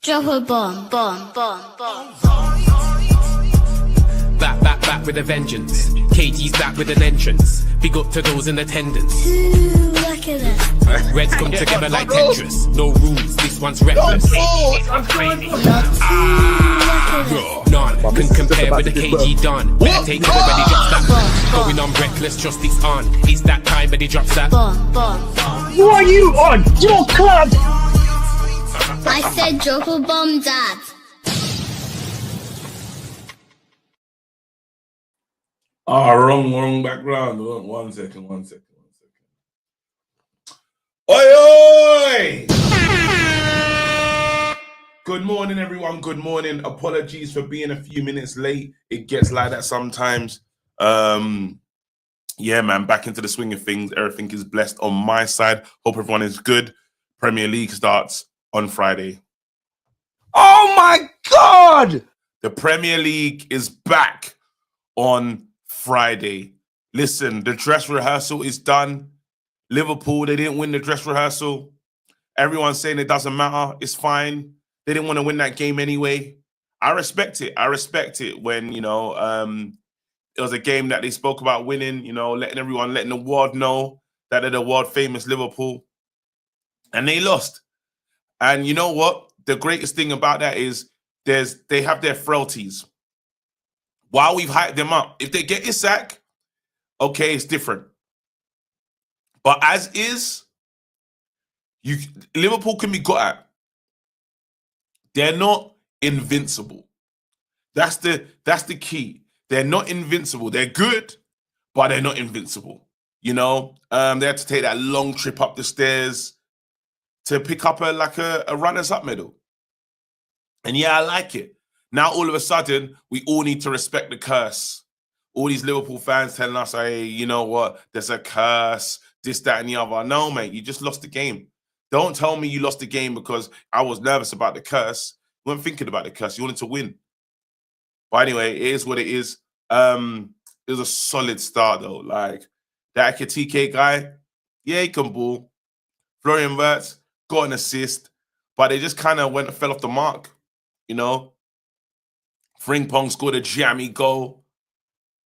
Drop a bomb, bomb, bomb, bomb. Back with a vengeance. KG's back with an entrance. Big up to those in attendance. Ooh, look at that. Reds come together like Tetris. No rules, this one's reckless. None can compare with the KG done. Better take it when he drops that. Going on reckless, just it's on. It's that time when he drops that. Bomb, bomb. Who are you on? Your club! I said drop a bomb, Dad. Wrong background. One second. Oi! Good morning, everyone. Good morning. Apologies for being a few minutes late. It gets like that sometimes. Yeah, man, back into the swing of things. Everything is blessed on my side. Hope everyone is good. Premier League starts on Friday. Oh my God! The Premier League is back on Friday. Listen, the dress rehearsal is done. Liverpool, they didn't win the dress rehearsal. Everyone's saying it doesn't matter. It's fine. They didn't want to win that game anyway. I respect it. I respect it when, it was a game that they spoke about winning, letting the world know that they're the world famous Liverpool. And they lost. And you know what? The greatest thing about that is they have their frailties. While we've hyped them up, if they get a sack, okay, it's different. But as is, Liverpool can be got at. They're not invincible. That's the key. They're not invincible. They're good, but they're not invincible. They had to take that long trip up the stairs to pick up a runners-up medal. And yeah, I like it. Now, all of a sudden, we all need to respect the curse. All these Liverpool fans telling us, hey, you know what? There's a curse, this, that, and the other. No, mate, you just lost the game. Don't tell me you lost the game because I was nervous about the curse. You weren't thinking about the curse. You wanted to win. But anyway, it is what it is. It was a solid start, though. Like, that Ekitike guy, yeah, he can ball. Florian Wirtz got an assist, but they just kind of fell off the mark, Frimpong scored a jammy goal.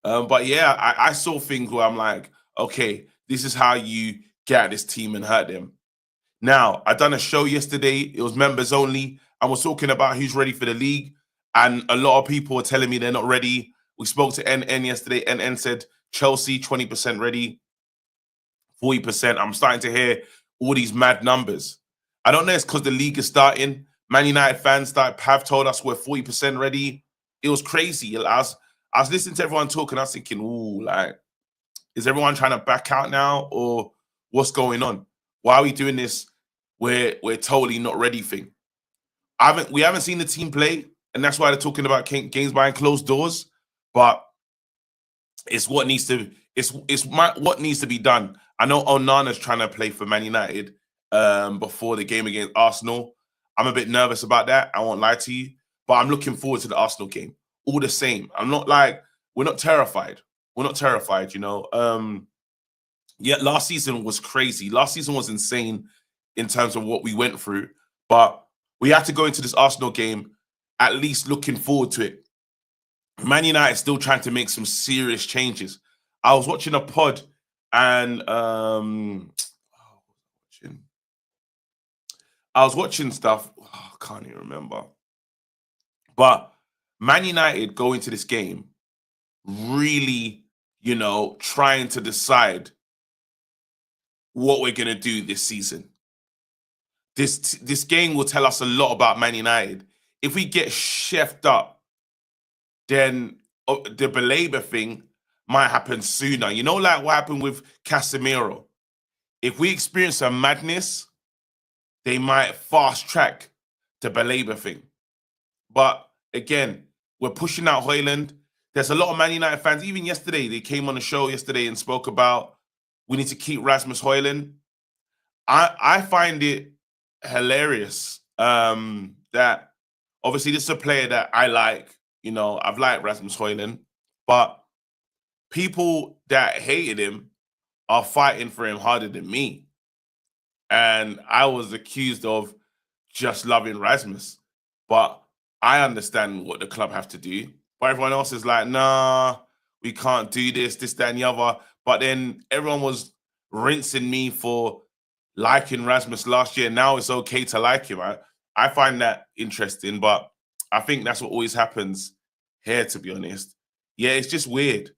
But yeah, I saw things where I'm like, okay, this is how you get at this team and hurt them. Now, I done a show yesterday. It was members only. I was talking about who's ready for the league. And a lot of people are telling me they're not ready. We spoke to NN yesterday. NN said Chelsea, 20% ready, 40%. I'm starting to hear all these mad numbers. I don't know it's because the league is starting. Man United fans have told us we're 40% ready. It was crazy. I was listening to everyone talking. I was thinking, ooh, like, is everyone trying to back out now, or what's going on? Why are we doing this? We're totally not ready thing. We haven't seen the team play, and that's why they're talking about games behind closed doors. But it's what needs to what needs to be done. I know Onana's trying to play for Man United before the game against Arsenal. I'm a bit nervous about that. I won't lie to you. But I'm looking forward to the Arsenal game. All the same. I'm not like, we're not terrified. We're not terrified, Yeah, last season was crazy. Last season was insane in terms of what we went through. But we have to go into this Arsenal game at least looking forward to it. Man United still trying to make some serious changes. I was watching a pod and I was watching stuff. Oh, I can't even remember. But Man United go into this game really, trying to decide what we're going to do this season. This game will tell us a lot about Man United. If we get chefed up, then the Baleba thing might happen sooner. Like what happened with Casemiro. If we experience a madness, they might fast track the Baleba thing. But again, we're pushing out Hojlund. There's a lot of Man United fans. Even yesterday, they came on the show yesterday and spoke about we need to keep Rasmus Hojlund. I find it hilarious that obviously this is a player that I like. I've liked Rasmus Hojlund, but people that hated him are fighting for him harder than me. And I was accused of just loving Rasmus. But I understand what the club have to do. But everyone else is like, nah, we can't do this, that, and the other. But then everyone was rinsing me for liking Rasmus last year. Now it's okay to like him. I find that interesting, but I think that's what always happens here, to be honest. Yeah, it's just weird.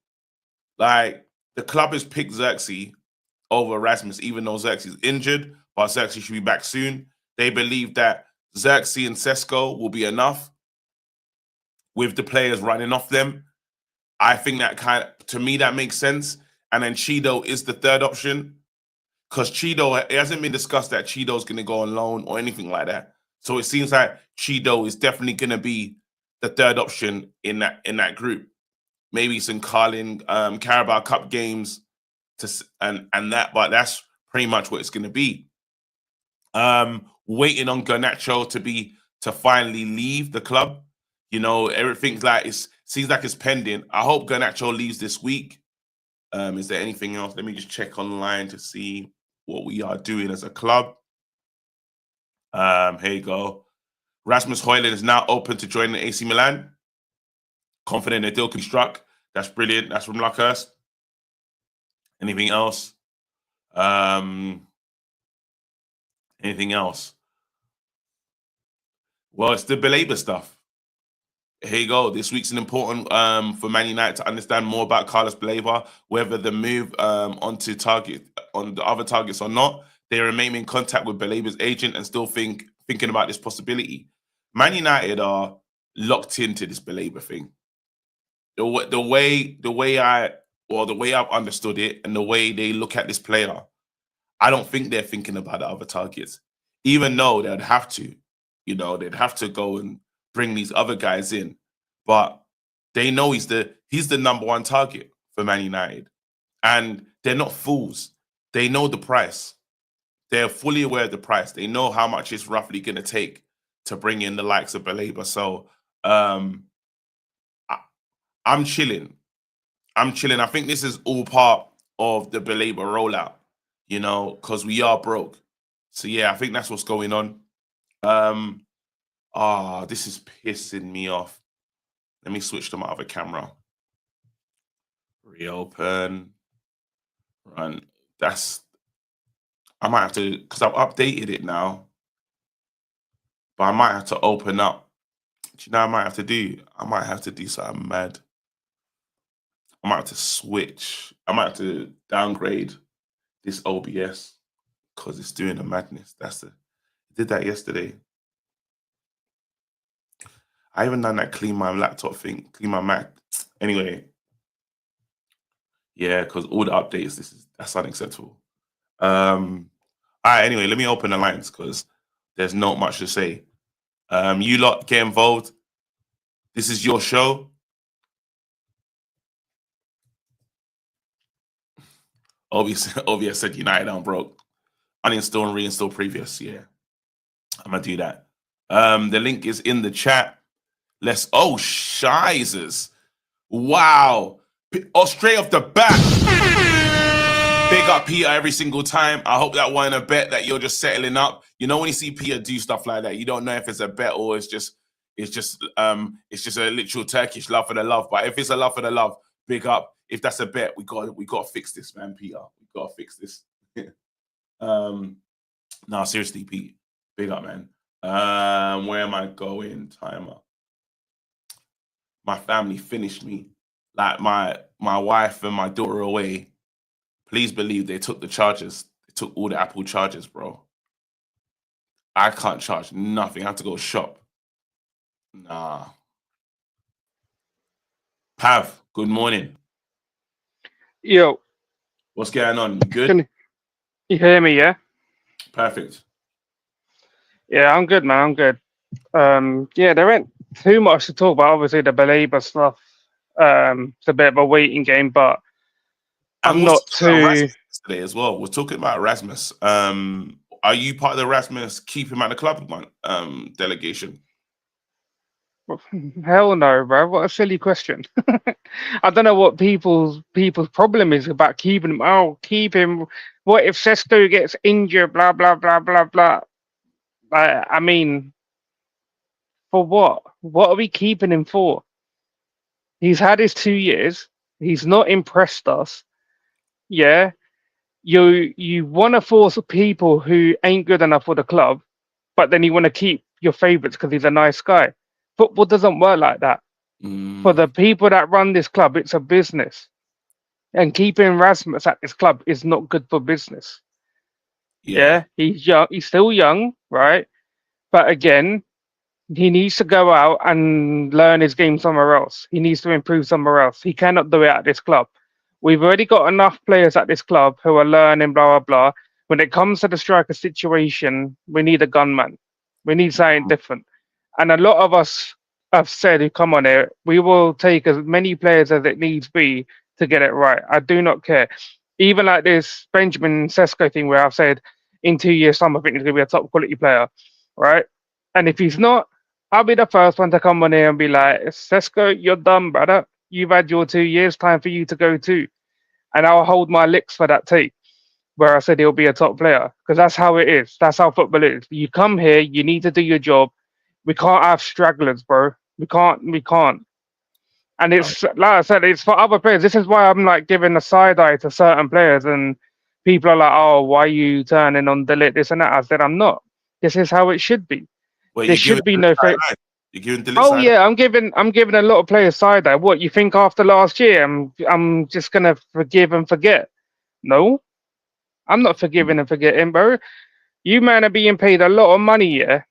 Like, the club has picked Xerxes over Rasmus, even though Xerxes is injured, but Xerxes should be back soon. They believe that Xerxes and Sesko will be enough with the players running off them. I think that to me, that makes sense. And then Cheeto is the third option, because Cheeto, it hasn't been discussed that Cheeto's going to go on loan or anything like that. So it seems like Cheeto is definitely going to be the third option in that group. Maybe some Carabao Cup games and that, but that's pretty much what it's going to be. Waiting on Garnacho to finally leave the club. You know, everything's like seems like it's pending. I hope Garnacho leaves this week. Is there anything else? Let me just check online to see what we are doing as a club. Here you go. Rasmus Hojlund is now open to joining AC Milan. Confident a deal can be struck. That's brilliant. That's from Luckhurst. Anything else? Anything else? Well, it's the Baleba stuff. Here you go. This week's an important for Man United to understand more about Carlos Baleba, whether the move on the other targets or not. They remain in contact with Baleba's agent and still thinking about this possibility. Man United are locked into this Baleba thing. The way I've understood it and the way they look at this player, I don't think they're thinking about the other targets, even though they'd have to. You know, they'd have to go and bring these other guys in, but they know he's the number one target for Man United, and they're not fools. They know the price. They're fully aware of the price. They know how much it's roughly going to take to bring in the likes of Baleba. So I'm chilling. I think this is all part of the Baleba rollout, you know, because we are broke. So yeah, I think that's what's going on. This is pissing me off. Let me switch to my other camera. Reopen. Run. I might have to, because I've updated it now. But I might have to open up. Do you know what I might have to do? I might have to do something mad. I might have to switch. I might have to downgrade this OBS because it's doing a madness. I did that yesterday. I haven't done that clean my laptop thing, clean my Mac. Anyway, yeah, because all the updates, that's unacceptable. All right, anyway, let me open the lines because there's not much to say. You lot get involved. This is your show. OBS said United aren't broke. Uninstall and reinstall previous. Yeah, I'm gonna do that. The link is in the chat. Shizers. Wow. Straight off the bat. Big up Peter every single time. I hope that wasn't a bet that you're just settling up. You know, when you see Peter do stuff like that, you don't know if it's a bet or it's just a literal Turkish love for the love. But if it's a love for the love, big up. If that's a bet, we got to fix this, man, Peter. We got to fix this. No, seriously, Pete. Big up, man. Where am I going? Timer. My family finished me. Like my wife and my daughter away. Please believe they took the chargers. They took all the Apple chargers, bro. I can't charge nothing. I have to go shop. Nah. Pav, good morning. Yo. What's going on? You good? Can you hear me, yeah? Perfect. Yeah, I'm good, man. I'm good. Yeah, there ain't too much to talk about. Obviously, the Baleba stuff. It's a bit of a waiting game, but I'm not too... Today as well. We're talking about Rasmus. Are you part of the Rasmus keep him at the club delegation? Hell no, bro. What a silly question. I don't know what people's problem is about keeping him. Oh, keep him. What if Sesko gets injured? Blah, blah, blah, blah, blah. I mean, For what? What are we keeping him for? He's had his 2 years. He's not impressed us. Yeah. You want to force people who ain't good enough for the club, but then you want to keep your favourites because he's a nice guy. Football doesn't work like that. For the people that run this club, it's a business. And keeping Rasmus at this club is not good for business. Yeah, he's young. He's still young, right? But again, he needs to go out and learn his game somewhere else. He needs to improve somewhere else. He cannot do it at this club. We've already got enough players at this club who are learning, blah, blah, blah. When it comes to the striker situation, we need a gunman. We need something different. And a lot of us have said, who come on here, we will take as many players as it needs be to get it right. I do not care. Even like this Benjamin Sesko thing where I've said in 2 years' time, I think he's going to be a top quality player, right? And if he's not, I'll be the first one to come on here and be like, Sesko, you're done, brother. You've had your 2 years, time for you to go too. And I'll hold my licks for that take where I said he'll be a top player because that's how it is. That's how football is. You come here, you need to do your job. We can't have stragglers, bro. We can't. And it's like I said, it's for other players. This is why I'm like giving a side eye to certain players, and people are like, "Oh, why are you turning on delete this and that?" I said, "I'm not. This is how it should be. Well, There should be no fake." You're giving Dillit Oh side yeah, I'm giving a lot of players side eye. What you think after last year? I'm just gonna forgive and forget? No, I'm not forgiving and forgetting, bro. You man are being paid a lot of money, yeah.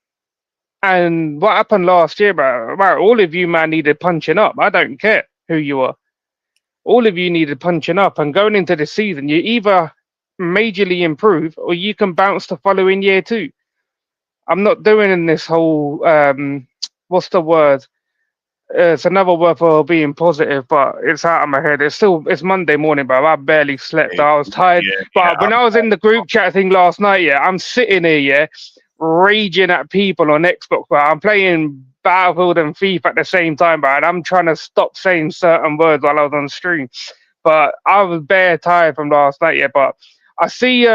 And what happened last year, bro? Bro, all of you man needed punching up. I don't care who you are. All of you needed punching up. And going into the season, you either majorly improve or you can bounce the following year too. I'm not doing in this whole what's the word? It's another word for being positive, but it's out of my head. It's Monday morning, bro. I barely slept. I was tired. But when I was in the group chat thing last night, yeah, I'm sitting here, yeah, raging at people on Xbox, bro. I'm playing Battlefield and FIFA at the same time, bro. And I'm trying to stop saying certain words while I was on stream. But I was bare tired from last night, yeah. But I see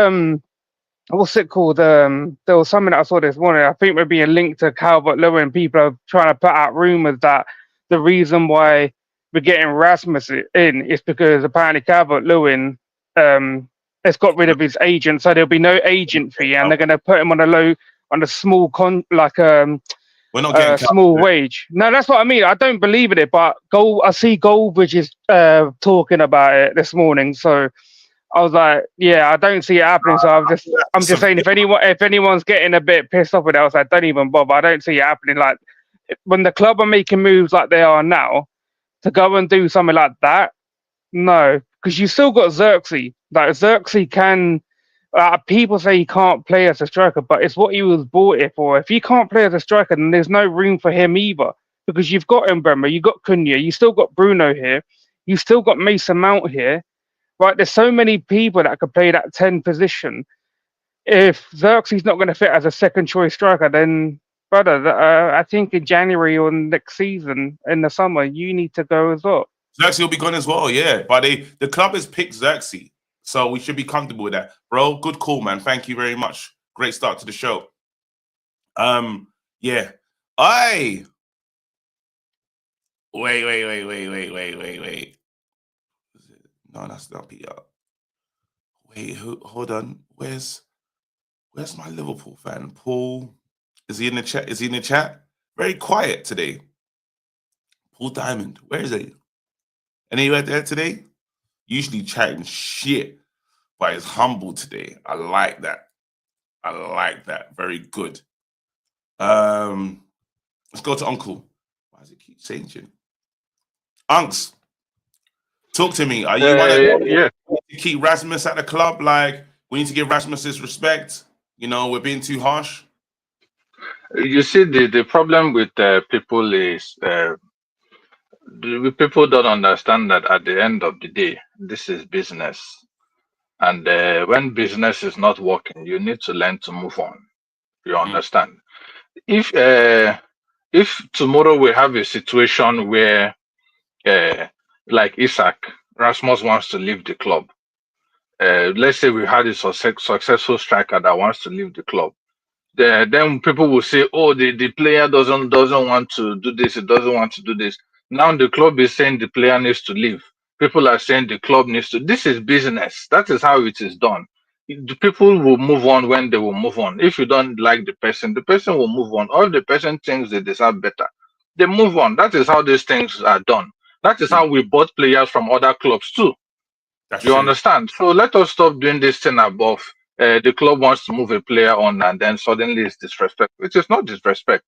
what's it called? There was something that I saw this morning. I think we're being linked to Calvert-Lewin. People are trying to put out rumors that the reason why we're getting Rasmus in is because apparently Calvert-Lewin has got rid of his agent, so there'll be no agent fee, and they're going to put him on a small We're not getting small wage. No, that's what I mean. I don't believe in it, but I see Goldbridge is talking about it this morning, so I was like, yeah, I don't see it happening. So I'm just saying, if anyone's getting a bit pissed off with it, I was like, don't even bother. I don't see it happening. Like when the club are making moves like they are now, to go and do something like that, no, because you still got Xerxes. Like Xerxes can. People say he can't play as a striker, but it's what he was bought here for. If he can't play as a striker, then there's no room for him either. Because you've got Mbemba, you got Cunha, you still got Bruno here, you still got Mason Mount here. Right, there's so many people that could play that 10 position. If Xerxes not going to fit as a second choice striker, then brother, I think in January or next season in the summer, you need to go as well. Xerxes will be gone as well, yeah. But the club has picked Xerxes, so we should be comfortable with that, bro. Good call, man. Thank you very much. Great start to the show. Yeah. Wait. No, that's not Peter. Wait, hold on. Where's my Liverpool fan? Paul. Is he in the chat? Is he in the chat? Very quiet today. Paul Diamond. Where is he? Anywhere there today? Usually chatting shit, but he's humble today. I like that. Very good. Let's go to Uncle. Why does it keep changing? Unks. Talk to me. Are you want to keep Rasmus at the club? Like, we need to give Rasmus his respect. You know, we're being too harsh. You see, the problem with people is people don't understand that at the end of the day, this is business. And when business is not working, you need to learn to move on. You understand? If tomorrow we have a situation where, like Isaac, Rasmus wants to leave the club. Let's say we had a successful striker that wants to leave the club. then people will say, "Oh, the player doesn't want to do this. It doesn't want to do this." Now the club is saying the player needs to leave. People are saying the club needs to. This is business. That is how it is done. The people will move on when they will move on. If you don't like the person will move on. Or if the person thinks they deserve better, they move on. That is how these things are done. That is Yeah. how we bought players from other clubs too. That's You true. understand? So let us stop doing this thing above. The club wants to move a player on, and then suddenly it's disrespect. It is not disrespect.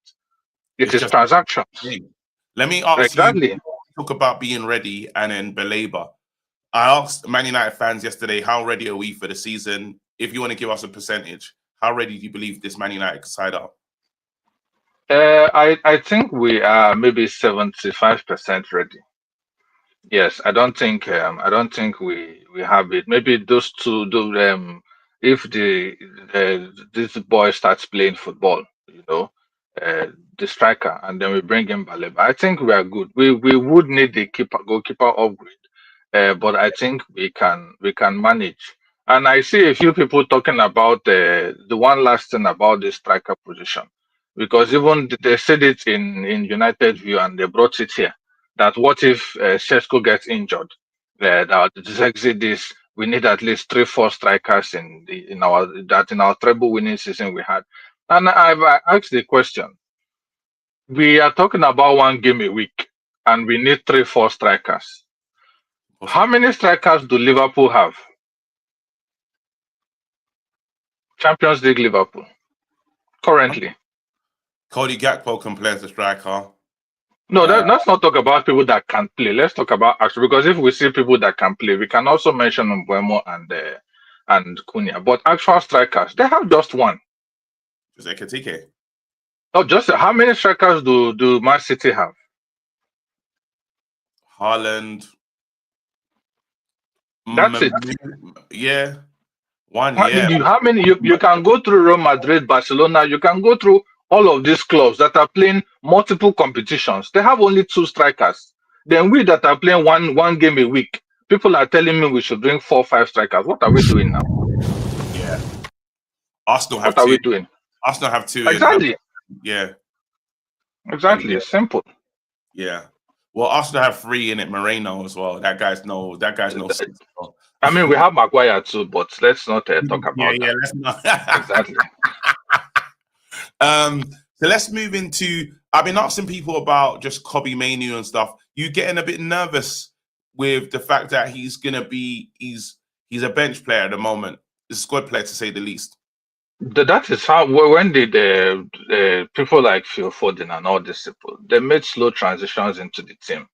It It's is just transactions. let me ask you, Exactly. talk about being ready and then Baleba. I asked Man United fans yesterday, how ready are we for the season? If you want to give us a percentage, how ready do you believe this Man United side are? I think we are maybe 75% ready. Yes, I don't think we have it. Maybe those two do if this boy starts playing football, you know, uh, the striker, and then we bring in Baleba. I think we are good. We would need the goalkeeper upgrade, but I think we can manage. And I see a few people talking about the one last thing about the striker position, because even they said it in United View and they brought it here that what if Sesko gets injured? That this exit this, we need at least 3, 4 strikers in our treble winning season we had. And I've asked the question: we are talking about one game a week, and we need 3, 4 strikers. How many strikers do Liverpool have? Champions League Liverpool currently. Cody Gakpo can play as a striker. No, let's not talk about people that can play. Let's talk about actually, because if we see people that can play, we can also mention Mbeumo and Cunha. But actual strikers, they have just one. Just Ekatike. Oh, just how many strikers do Man City have? Haaland. That's it. Yeah. One, How yeah. how many you can go through Real Madrid, Barcelona, you can go through all of these clubs that are playing multiple competitions. They have only 2 strikers. Then we that are playing one game a week, people are telling me we should bring 4, 5 strikers. What are we doing now? Yeah. Arsenal have What are two. we doing? Arsenal have two. Exactly. Yeah. Exactly. It's simple. Yeah. Well, Arsenal have 3 in it. Moreno as well. That guy's no sense. I mean, we have Maguire too, but let's not talk about Yeah, that. let's not. Exactly. So let's move into. I've been asking people about just Kobe Manu and stuff. You getting a bit nervous with the fact that he's a bench player at the moment, a squad player to say the least. That is how when did people like Phil Foden and all these people they made slow transitions into the team.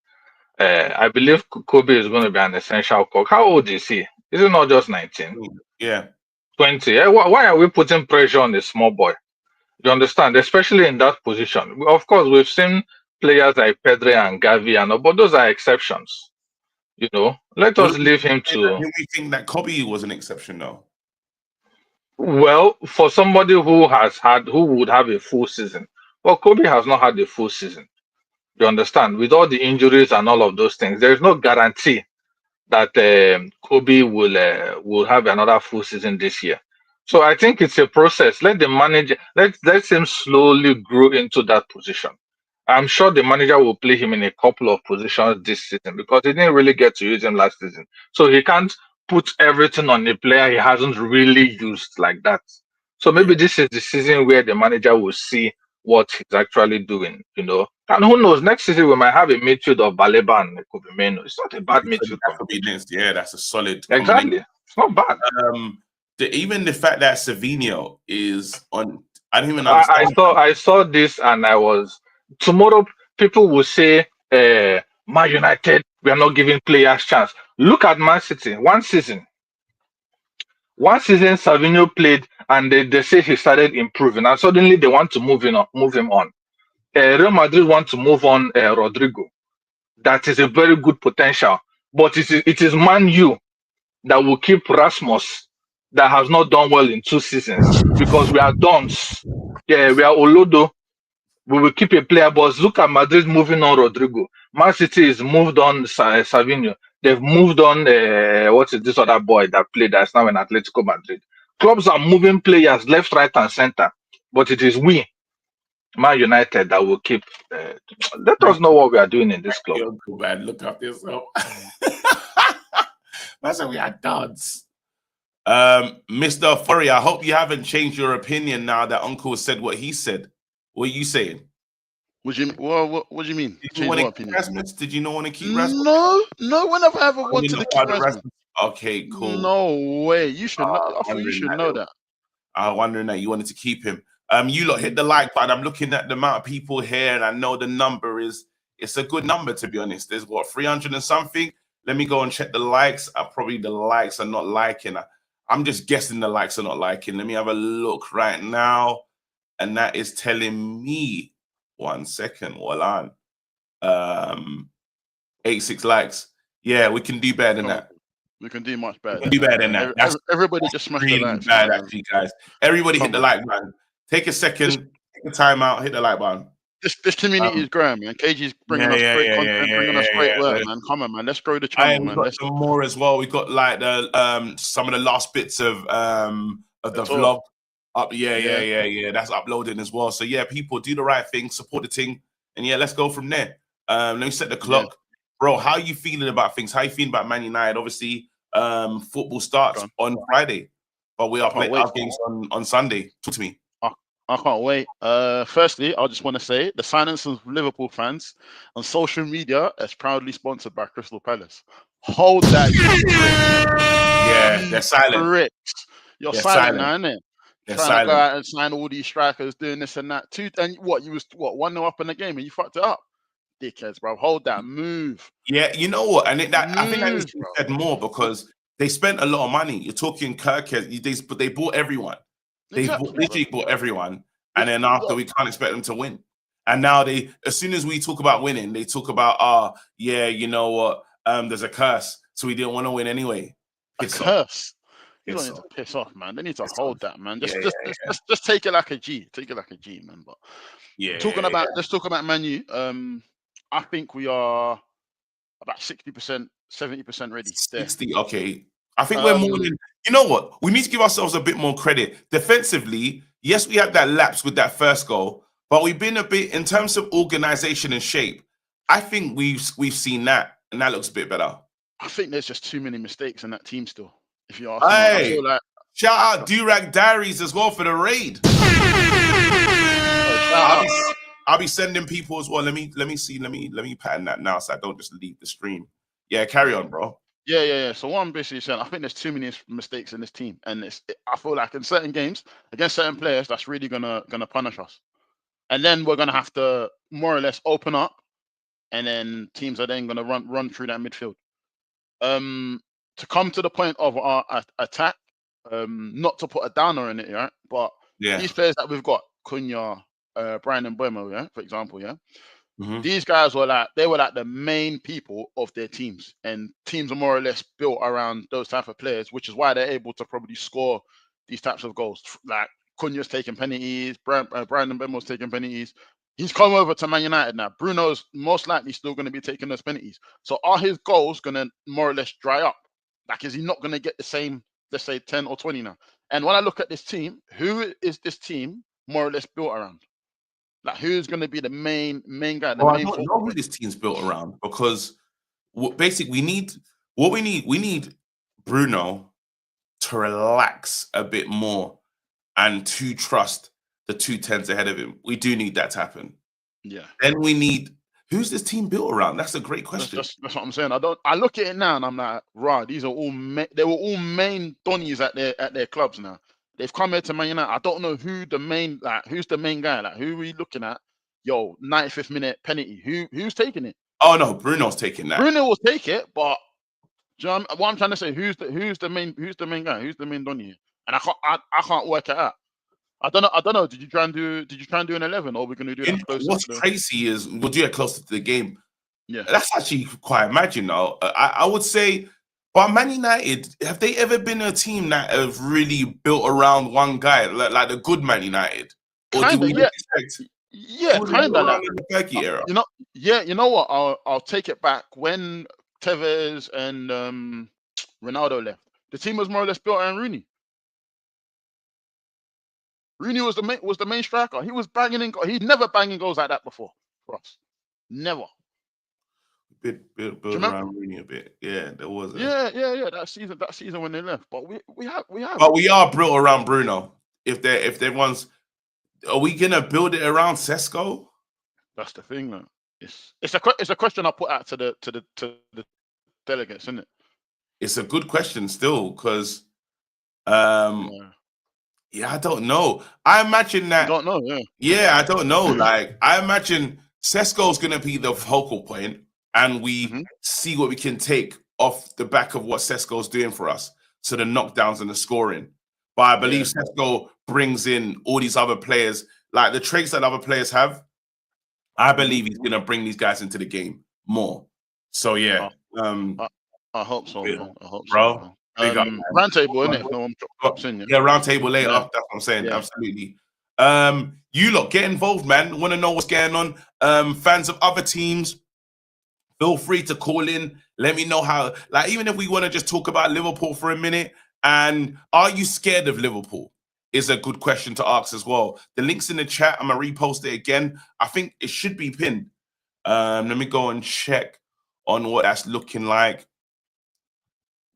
I believe Kobe is going to be an essential coach. How old is he? Is he not just 19, Yeah. 20? Why are we putting pressure on a small boy? You understand, especially in that position. Of course, we've seen players like Pedri and Gavi, but those are exceptions. Let Well, us leave him to. we think that Kobe was an exception, though. Well, for somebody who would have a full season, well, Kobe has not had a full season. You understand? With all the injuries and all of those things, there is no guarantee that Kobe will have another full season this year. So I think it's a process. Let the manager let him slowly grow into that position. I'm sure the manager will play him in a couple of positions this season because he didn't really get to use him last season. So he can't put everything on a player he hasn't really used like that. So maybe this is the season where the manager will see what he's actually doing. And who knows, next season we might have a midfield of Baleba and Kobe Meno. It's not a bad midfield That could be combination. next. Yeah, that's a solid Exactly. combination. It's not bad. Even the fact that Savinho is on, I don't even understand. I saw this and I was tomorrow people will say Man United, we are not giving players chance. Look at Man City, one season. One season Savinho played and they say he started improving and suddenly they want to move him on. Real Madrid want to move on Rodrigo. That is a very good potential. But it is Man U that will keep Rasmus that has not done well in 2 seasons because we are dons. Yeah, we are Olodo. We will keep a player, but look at Madrid moving on Rodrigo. Man City is moved on Savinho. They've moved on what is this other boy that played that's now in Atletico Madrid. Clubs are moving players left, right, and center. but it is we, Man United, that will keep. Let us know what we are doing in this club. Your uncle, man, look after yourself. That's how we are dance. Mr. Furry, I hope you haven't changed your opinion now that Uncle said what he said. What are you saying? What do you what do you mean? Did you Change want what to keep opinion? Rasmus? Did you not want to keep Rasmus? No one have ever Oh, you're wanted to not keep part of the Rasmus. Okay, cool. No way. You should know. I thought you wondering should that know little- that. I was wondering that you wanted to keep him. You lot hit the like button. I'm looking at the amount of people here, and I know the number it's a good number, to be honest. There's what, 300 and something. Let me go and check the likes. Probably the likes are not liking. I'm just guessing the likes are not liking. Let me have a look right now, and that is telling me 1 second. Hold on. 86 likes. Yeah, we can do better than that. We can do much better. We can do better than that. That's Everybody just smash the really likes. bad, man. actually, guys. Everybody hit Come the on. like button. Take a second, take a time out, hit the like button. This community is growing, man. KG's bringing us great content, bringing us great work, man. Come on, man. Let's grow the channel, We've man. got Let's some more as well. We've got like the some of the last bits of the tour. vlog up. Yeah. That's uploading as well. So yeah, people do the right thing, support the thing, and yeah, let's go from there. Let me set the clock. Bro, how are you feeling about things? How you feeling about Man United? Obviously, football starts on Friday, but we are playing our games on Sunday. Talk to me. I can't wait. Firstly, I just want to say the silence of Liverpool fans on social media is proudly sponsored by Crystal Palace. Hold that. Yeah, they're silent. Bricks. You're They're silent silent. now, innit? They're Trying silent. to go out and sign all these strikers, doing this and that. And what you was 1-0 up in the game and you fucked it up. Dickheads, bro. Hold that. Move. Yeah, you know what? And I think that needs to be bro. said more because they spent a lot of money. You're talking Kirk, but they bought everyone. They literally bought everyone. And then after, we can't expect them to win. And now as soon as we talk about winning, they talk about, yeah, you know what? There's a curse. So we didn't want to win anyway. Piss curse. You don't need to piss off, man. They need to hold that, man. Just take it like a G. Take it like a G, man. But let's talk about Man U. I think we are about 60%, 70% ready. 60, okay. I think we're more than, you know what? We need to give ourselves a bit more credit. Defensively, yes, we had that lapse with that first goal, but we've been a bit, in terms of organization and shape, I think we've seen that, and that looks a bit better. I think there's just too many mistakes in that team still. If you ask me, I feel like shout out Durag Diaries as well for the raid. I'll be sending people as well. Let me pattern that now so I don't just leave the stream. Yeah, carry on, bro. Yeah. So what I'm basically saying, I think there's too many mistakes in this team, and I feel like in certain games against certain players, that's really gonna punish us. And then we're gonna have to more or less open up, and then teams are then gonna run through that midfield. To come to the point of our attack, not to put a downer in it, right? But these players that we've got, Cunha, Brian and Mbeumo, yeah, for example, yeah. These guys were like the main people of their teams, and teams are more or less built around those type of players, which is why they're able to probably score these types of goals. Like Cunha's taking penalties, Brian and Mbeumo's taking penalties. He's come over to Man United now. Bruno's most likely still going to be taking those penalties. So are his goals going to more or less dry up? Like, is he not going to get the same, let's say, 10 or 20 now? And when I look at this team, who is this team more or less built around? Like, who's going to be the main guy? I don't know who this team's built around, because basically we need Bruno to relax a bit more and to trust the 2 10s ahead of him. We do need that to happen. Yeah. Then we need, who's this team built around? That's a great question. That's what I'm saying. I look at it now and I'm like, right, these are all they were all main Donnies at their clubs now. They've come here to Man United. I don't know who's the main guy? Like, who are we looking at? Yo, 95th minute penalty. Who's taking it? Oh no, Bruno's taking that. Bruno will take it, but do you know what I'm trying to say? Who's the main guy? Who's the main Donny? And I can't work it out. I don't know. Did you try and do an 11, or we're gonna do that closer? What's crazy is we'll do it closer to the game. Yeah, that's actually quite imagine though. I would say, but Man United, have they ever been a team that have really built around one guy, like the good Man United? Or kinda, do we yeah, kind of like in the Fergie era? You know what? I'll take it back. When Tevez and Ronaldo left, the team was more or less built around Rooney. Rooney was the main striker. He was banging in. He'd never banging goals like that before for us. Never. Build Do you around remember? Rooney a bit. Yeah, there was. Yeah. That season when they left. But we have. But we are built around Bruno. If everyone's, are we gonna build it around Sesko? That's the thing, though. It's a question I put out to the delegates, isn't it? It's a good question still, because Yeah. yeah, I don't know. I imagine I that. don't know. Yeah. Yeah, I don't know. Like, I imagine Sesko's gonna be the focal point, and we Mhm. see what we can take off the back of what Sesko's doing for us. So the knockdowns and the scoring. But I believe Yeah. Sesko brings in all these other players, like the traits that other players have. I believe he's gonna bring these guys into the game more. So yeah, I hope so, yeah, man. I hope bro. so, bro. Big up, man. Round table, innit? If no one drops in, yeah. Yeah, round table later. Yeah. That's what I'm saying. Yeah. Absolutely. You lot get involved, man. Want to know what's going on? Fans of other teams, feel free to call in. Let me know how. Like, even if we want to just talk about Liverpool for a minute, and are you scared of Liverpool? Is a good question to ask as well. The link's in the chat. I'm gonna repost it again. I think it should be pinned. Let me go and check on what that's looking like.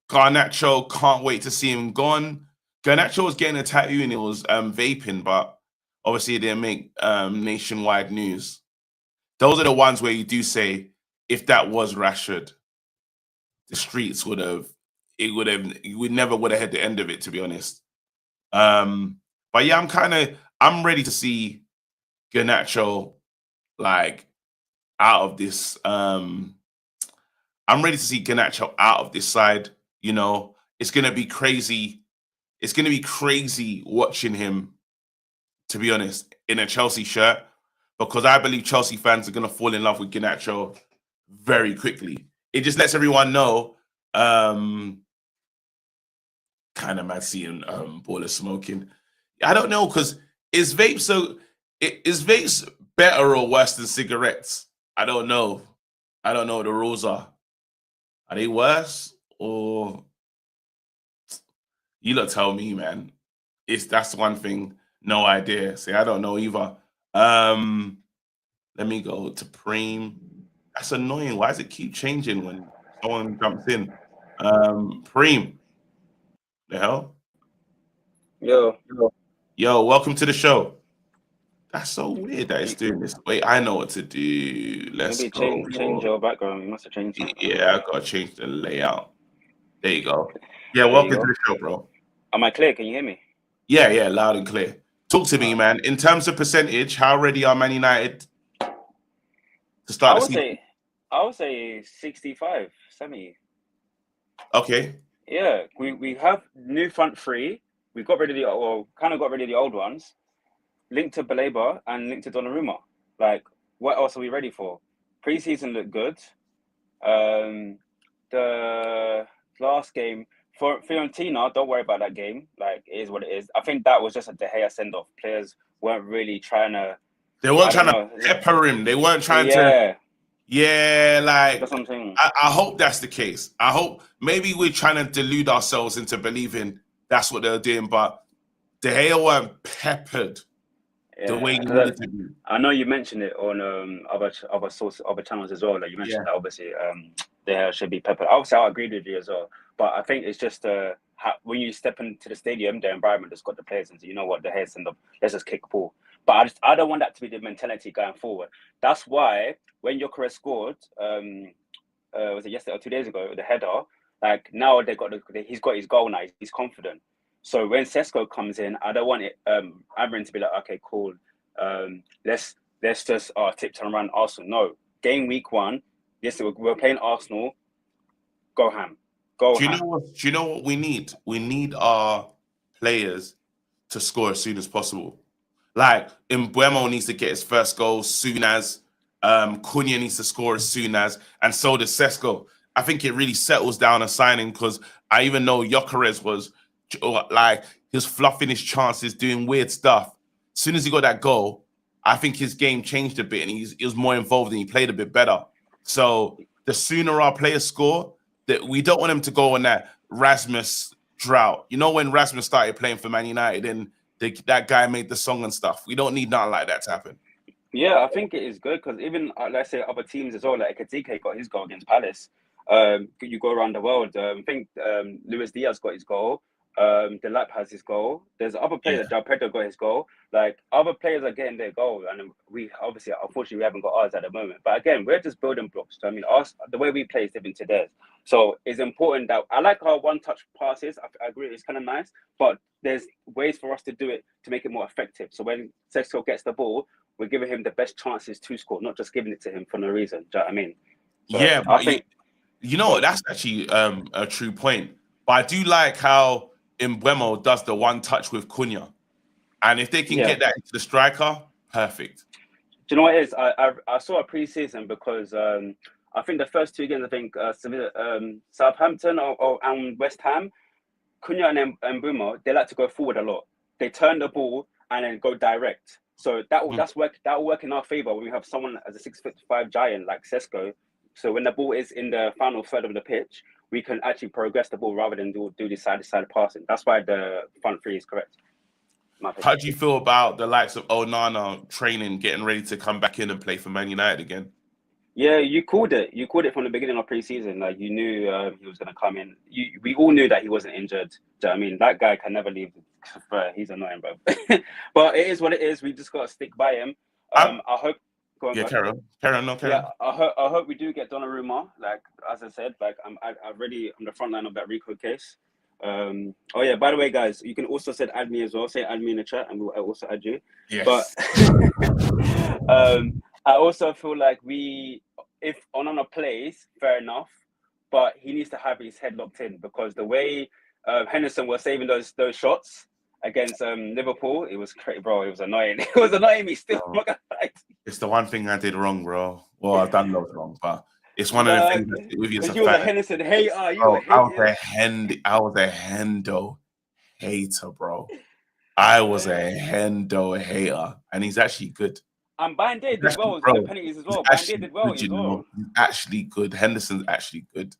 Garnacho, can't wait to see him gone. Garnacho was getting a tattoo and it was vaping, but obviously it didn't make nationwide news. Those are the ones where you do say, if that was Rashford, the streets we never would have had the end of it, to be honest. But yeah, I'm ready to see Garnacho like out of this. I'm ready to see Garnacho out of this side. You know, it's gonna be crazy. It's gonna be crazy watching him, to be honest, in a Chelsea shirt, because I believe Chelsea fans are gonna fall in love with Garnacho very quickly. It just lets everyone know. Kind of mad seeing Baller smoking. I don't know, because is vapes better or worse than cigarettes? I don't know. I don't know what the rules are. Are they worse, or you lot tell me, man? That's one thing. No idea. See, I don't know either. Let me go to Preem. That's annoying. Why does it keep changing when someone jumps in? Preem. The hell? Yo, Yo, welcome to the show. That's so weird that it's doing this. Wait, I know what to do. Let's maybe go. change your background. You must have changed it. Yeah, I gotta change the layout. There you go. Yeah, There you welcome go. to the show, bro. Am I clear? Can you hear me? Yeah, loud and clear. Talk to me, man. In terms of percentage, how ready are Man United to start the season? I would say 65, 70. Okay. Yeah, we have new front three. We got rid of kind of got rid of the old ones. Linked to Baleba and linked to Donnarumma. Like, what else are we ready for? Preseason looked good. The last game for Fiorentina, don't worry about that game. Like, it is what it is. I think that was just a De Gea send off. Players weren't really trying to. They weren't trying to pepper him. They weren't trying to. Yeah, like, that's what I'm saying. I hope that's the case. I hope maybe we're trying to delude ourselves into believing that's what they're doing, but De Gea weren't peppered the way you needed to be. I know you mentioned it on other channels as well. Like you mentioned that obviously De Gea should be peppered. Obviously, I agree with you as well. But I think it's just when you step into the stadium, the environment has got the players into, you know what, De Gea send up, let's just kick ball. But I don't want that to be the mentality going forward. That's why when Gyökeres scored, was it yesterday or 2 days ago, the header, like now he's got his goal now, he's confident. So when Sesko comes in, I don't want it Amrin to be like, okay, cool, let's just tiptoe around Arsenal. No, game week 1, we're playing Arsenal, go ham. Do you know what we need? We need our players to score as soon as possible. Like, Mbeumo needs to get his first goal as soon as, Cunha needs to score as soon as, and so does Sesko. I think it really settles down a signing, because I even know Gyökeres was like, he was fluffing his chances, doing weird stuff. As soon as he got that goal, I think his game changed a bit, and he was more involved and he played a bit better. So the sooner our players score, that we don't want him to go on that Rasmus drought. You know, when Rasmus started playing for Man United and that guy made the song and stuff. We don't need nothing like that to happen. Yeah, I think it is good because even let's say other teams as well, like Ekitike got his goal against Palace. You go around the world. I think Luis Diaz got his goal. Delap has his goal. There's other players. Yeah. João Pedro got his goal. Like other players are getting their goal, and we obviously, unfortunately, we haven't got ours at the moment. But again, we're just building blocks. So, I mean, the way we play is different to theirs. So it's important that I like our one-touch passes. I agree, it's kind of nice, but there's ways for us to do it to make it more effective. So when Sesko gets the ball, we're giving him the best chances to score, not just giving it to him for no reason. Do you know what I mean? So Yeah, I think you know what? That's actually a true point. But I do like how Mbeumo does the one touch with Cunha, and if they can get that into the striker, perfect. Do you know what it is? I saw a pre-season because I think the first 2 games, I think Southampton and West Ham, Cunha and Mbeumo, they like to go forward a lot. They turn the ball and then go direct. So that will work in our favor when we have someone as a 6'5" giant like Sesko. So when the ball is in the final third of the pitch, we can actually progress the ball rather than do the side-to-side passing. That's why the front three is correct. How do you feel about the likes of Onana training, getting ready to come back in and play for Man United again? Yeah, you called it. You called it from the beginning of pre-season. Like you knew he was going to come in. We all knew that he wasn't injured. Do you know what I mean? That guy can never leave. He's annoying, bro. But it is what it is. We just got to stick by him. I hope. Go on, carry on. No, carry on. Yeah, I hope we do get Donnarumma. Like as I said, like I'm ready on the front line of that Rico case. Oh yeah, by the way, guys, you can also add me as well. Say add me in the chat, and I'll also add you. Yes. But I also feel like if Onana plays, fair enough, but he needs to have his head locked in because the way Henderson was saving those shots against Liverpool, it was crazy, bro. It was annoying. It was annoying me still. It's the one thing I did wrong, bro. Well, I've done loads wrong, but it's one of the things that with you. Because you were a Henderson hater. I was a Hendo hater, bro. I was a Hendo hater, and he's actually good. And Bandit did well with the penalties as well. Bandit did well as well. He's actually good. Henderson's actually good.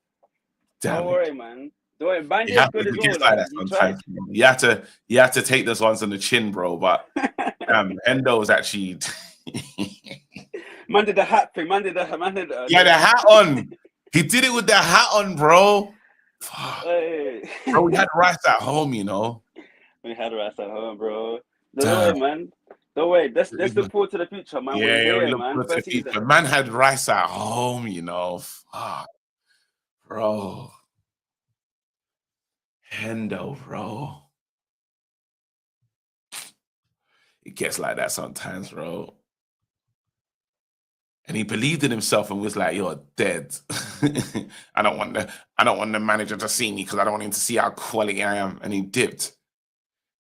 Don't worry, man. Don't worry. Bandit's good as well. You have to take those ones on the chin, bro. But Hendo is actually. Man did the hat thing. Man did the hat on. He did it with the hat on, bro. Hey. Bro, we had rice at home, you know. We had rice at home, bro. Don't worry, man. Don't worry. Let's look forward to the future, man. Yeah, we look forward to the future. Man had rice at home, you know. Fuck. Bro. Hendo, bro. It gets like that sometimes, bro. And he believed in himself and was like, "You're dead. I don't want the manager to see me because I don't want him to see how quality I am." And he dipped.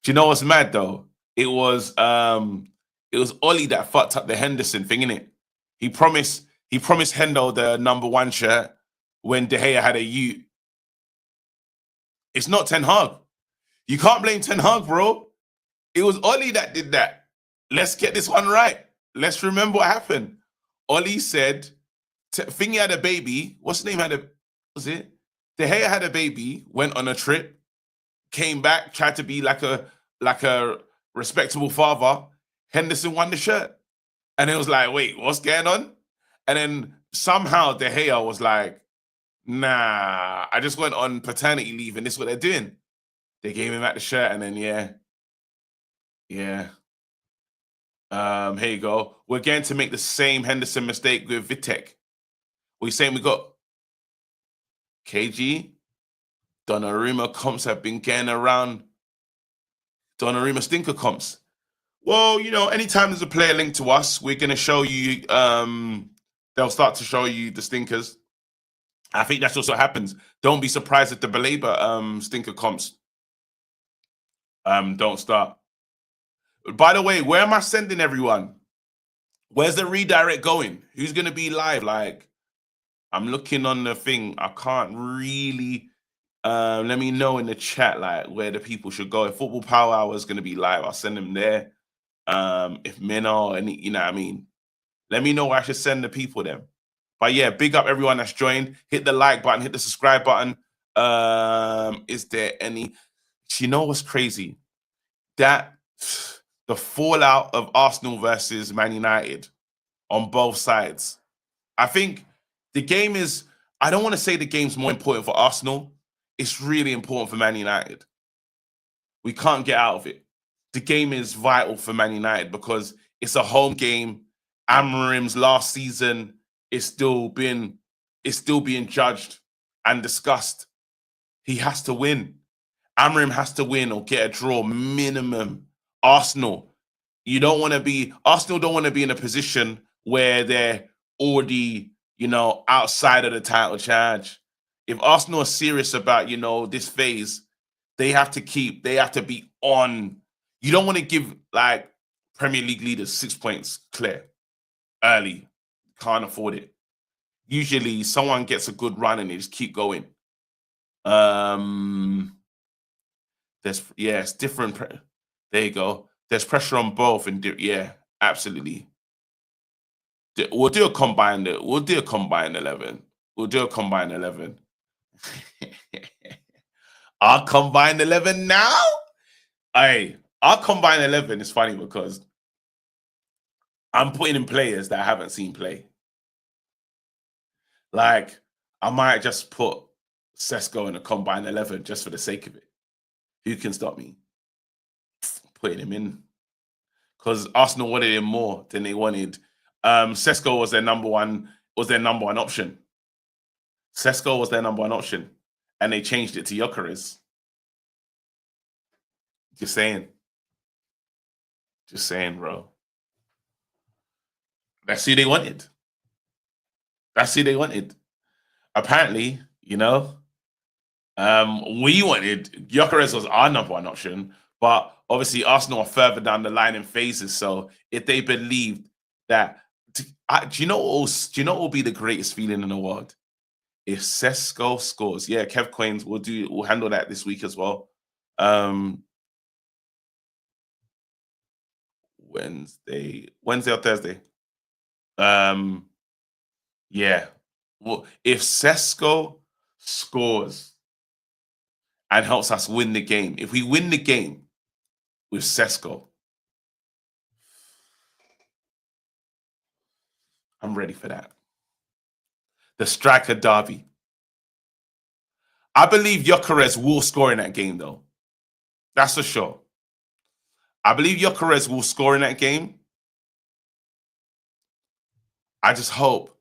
Do you know what's mad though? It was Ollie that fucked up the Henderson thing, innit? He promised Hendo the #1 shirt when De Gea had a U. It's not Ten Hag. You can't blame Ten Hag, bro. It was Ollie that did that. Let's get this one right. Let's remember what happened. Ollie said, Thingy had a baby. What's the name? Was it? De Gea had a baby, went on a trip, came back, tried to be like a respectable father. Henderson won the shirt. And it was like, wait, what's going on? And then somehow De Gea was like, nah, I just went on paternity leave and this is what they're doing. They gave him back the shirt and then, yeah. Here you go. We're going to make the same Henderson mistake with Vitek. What are you saying? We got KG, Donnarumma comps have been getting around. Donnarumma stinker comps. Well, you know, anytime there's a player linked to us, we're going to show you, they'll start to show you the stinkers. I think that's also happens. Don't be surprised if the Baleba stinker comps don't start. By the way, where am I sending everyone? Where's the redirect going? Who's going to be live? Like, I'm looking on the thing. I can't really... let me know in the chat, like, where the people should go. If Football Power Hour is going to be live, I'll send them there. If Minna or any... You know what I mean? Let me know where I should send the people then. But yeah, big up everyone that's joined. Hit the like button. Hit the subscribe button. Is there any... You know what's crazy? That the fallout of Arsenal versus Man United on both sides. I think the game is, I don't want to say the game's more important for Arsenal. It's really important for Man United. We can't get out of it. The game is vital for Man United because it's a home game. Amorim's last season is still being judged and discussed. He has to win. Amorim has to win or get a draw minimum. Arsenal don't want to be in a position where they're already, outside of the title charge. If Arsenal are serious about, this phase, they have to be on. You don't want to give like Premier League leaders 6 points clear early. Can't afford it. Usually someone gets a good run and they just keep going. It's different. There you go. There's pressure on both, and absolutely. We'll do a combined 11. We'll do a combined 11. Our combined 11 now? Our combined 11 is funny because I'm putting in players that I haven't seen play. Like, I might just put Sesko in a combined 11 just for the sake of it. Who can stop me putting him in? Because Arsenal wanted him more than they wanted. Sesko was their number one option. Sesko was their number one option. And they changed it to Gyökeres. Just saying, bro. That's who they wanted. Apparently, we wanted Gyökeres was our number one option, but obviously Arsenal are further down the line in phases. So if they believed that, do you know what will be the greatest feeling in the world? If Sesko scores, Kev Coins we'll handle that this week as well. Wednesday or Thursday. Well, if Sesko scores and helps us win the game, if we win the game with Sesko, I'm ready for that. The striker derby. I believe Gyökeres will score in that game, though. That's for sure. I believe Gyökeres will score in that game. I just hope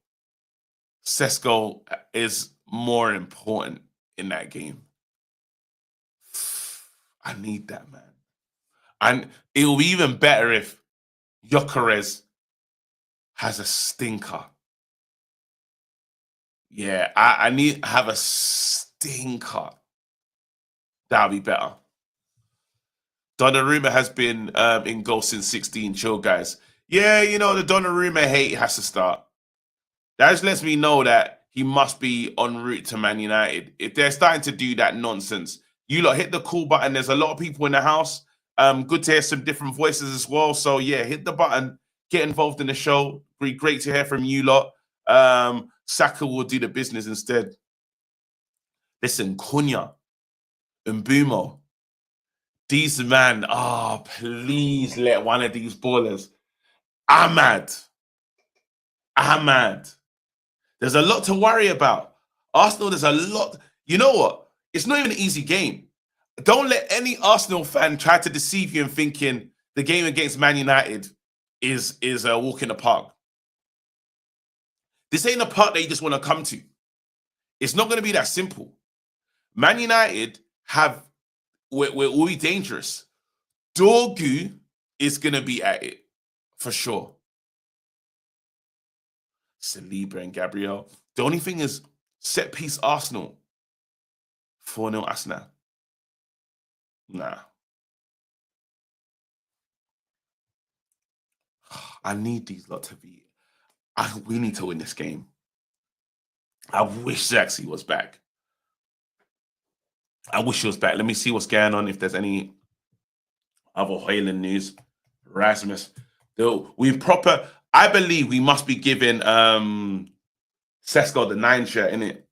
Sesko is more important in that game. I need that, man. And it will be even better if Gyökeres has a stinker. Yeah, I need to have a stinker. That'll be better. Donnarumma has been in goal since 16. Chill, guys. Yeah, the Donnarumma hate has to start. That just lets me know that he must be en route to Man United. If they're starting to do that nonsense, you lot hit the cool button. There's a lot of people in the house. Good to hear some different voices as well. So yeah, hit the button. Get involved in the show. Be great to hear from you lot. Saka will do the business instead. Listen, Cunha, Mbumo, these man, please let one of these ballers. Ahmad. There's a lot to worry about. Arsenal, there's a lot. You know what? It's not even an easy game. Don't let any Arsenal fan try to deceive you in thinking the game against Man United is a walk in the park. This ain't a park that you just want to come to. It's not going to be that simple. Man United we're all dangerous. Dorgu is going to be at it for sure. Saliba and Gabriel. The only thing is set piece Arsenal. 4-0 Arsenal. Nah. I need these lot to be. We need to win this game. I wish Zaxi was back. Let me see what's going on. If there's any other Hojlund news. Rasmus. I believe we must be giving Sesko the 9 shirt, innit?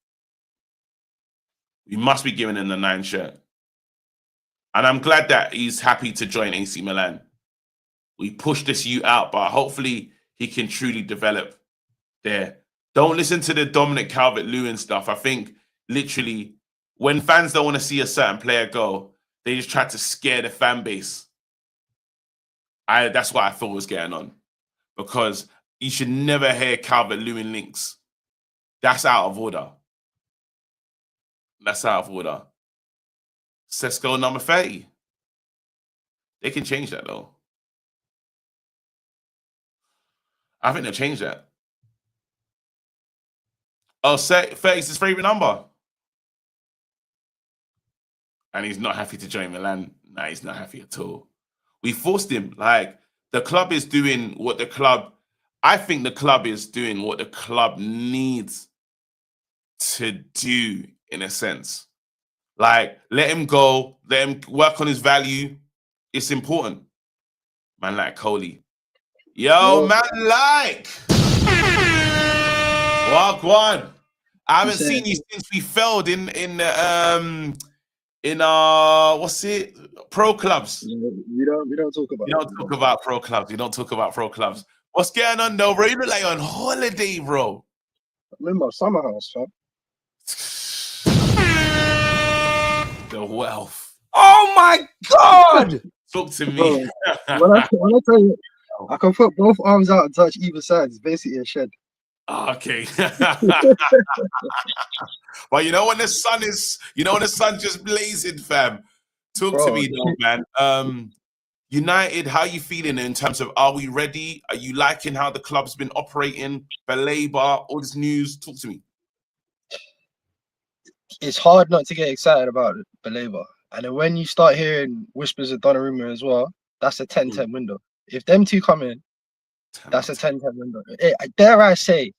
We must be giving him the 9 shirt. And I'm glad that he's happy to join AC Milan. We pushed this youth out, but hopefully he can truly develop there. Don't listen to the Dominic Calvert-Lewin stuff. I think literally when fans don't want to see a certain player go, they just try to scare the fan base. That's what I thought was going on. Because you should never hear Calvert-Lewin links. That's out of order. That's out of order. Sesko number 30. They can change that though. I think they'll change that. Oh, 30 is his favorite number. And he's not happy to join Milan. Nah, he's not happy at all. We forced him. Like, the club is doing what the club... I think the club is doing what the club needs to do, in a sense. Like, let him go. Let him work on his value. It's important. Man like Coley. Yo, man like. Walk one. I haven't seen you since we failed in what's it? Pro clubs. We don't talk about. We don't talk about pro clubs. We don't talk about pro clubs. What's going on though, bro? You look like you're on holiday, bro. I'm in my summer house, fam. The wealth. Oh my God! Talk to me. Bro, when I tell you, I can put both arms out and touch either side. It's basically a shed. Okay. But you know when the sun just blazing, fam. Talk to me though, man. United, how are you feeling in terms of, are we ready? Are you liking how the club's been operating? Baleba, all this news. Talk to me. It's hard not to get excited about Baleba. And then when you start hearing whispers of Donnarumma as well, that's a 10-10 window. If them two come in, that's a 10-10 window. Dare I say,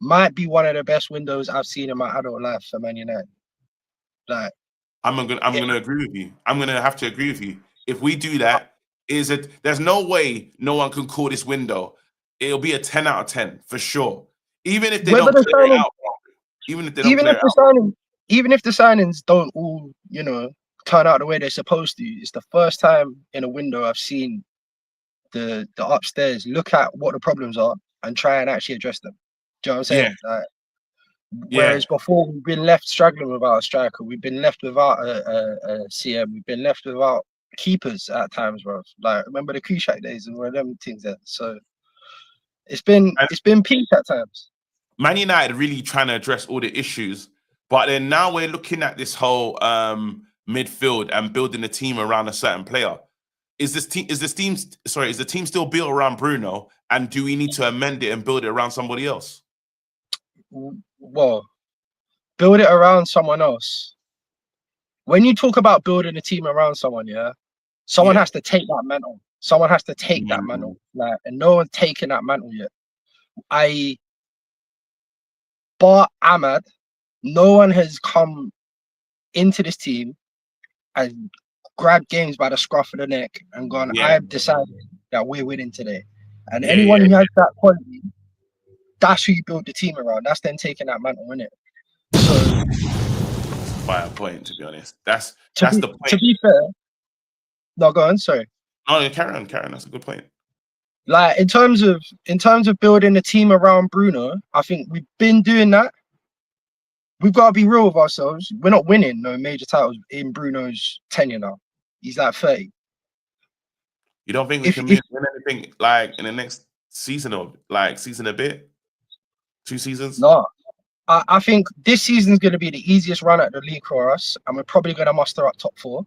might be one of the best windows I've seen in my adult life for Man United. Like, I'm gonna agree with you. I'm gonna have to agree with you. If we do that, there's no way no one can call this window. It'll be a 10 out of 10 for sure. Even if they don't play it out. Even if the signings don't all, turn out the way they're supposed to. It's the first time in a window I've seen the upstairs look at what the problems are and try and actually address them. Do you know what I'm saying? Yeah. Whereas before we've been left struggling without a striker, we've been left without a CM, we've been left without keepers at times, bro. Like, remember the Kushak days and where them things there. So it's been peak at times. Man United really trying to address all the issues, but then now we're looking at this whole midfield and building a team around a certain player. Is the team still built around Bruno, and do we need to amend it and build it around somebody else? Well, build it around someone else. When you talk about building a team around someone, someone has to take that mantle. Someone has to take that mantle. Like, and no one's taken that mantle yet. Bar Ahmad, no one has come into this team and grabbed games by the scruff of the neck and gone, I've decided that we're winning today. And anyone who has that quality, that's who you build the team around. That's them taking that mantle, isn't it? So, by a point, to be honest. That's the point. To be fair, no, go on. Sorry. No, carry on. That's a good point. Like, in terms of building a team around Bruno, I think we've been doing that. We've got to be real with ourselves. We're not winning no major titles in Bruno's tenure now. He's like 30. You don't think we can win anything like in the next season or like season a bit? 2 seasons? No. I think this season's going to be the easiest run at the league for us, and we're probably going to muster up top 4.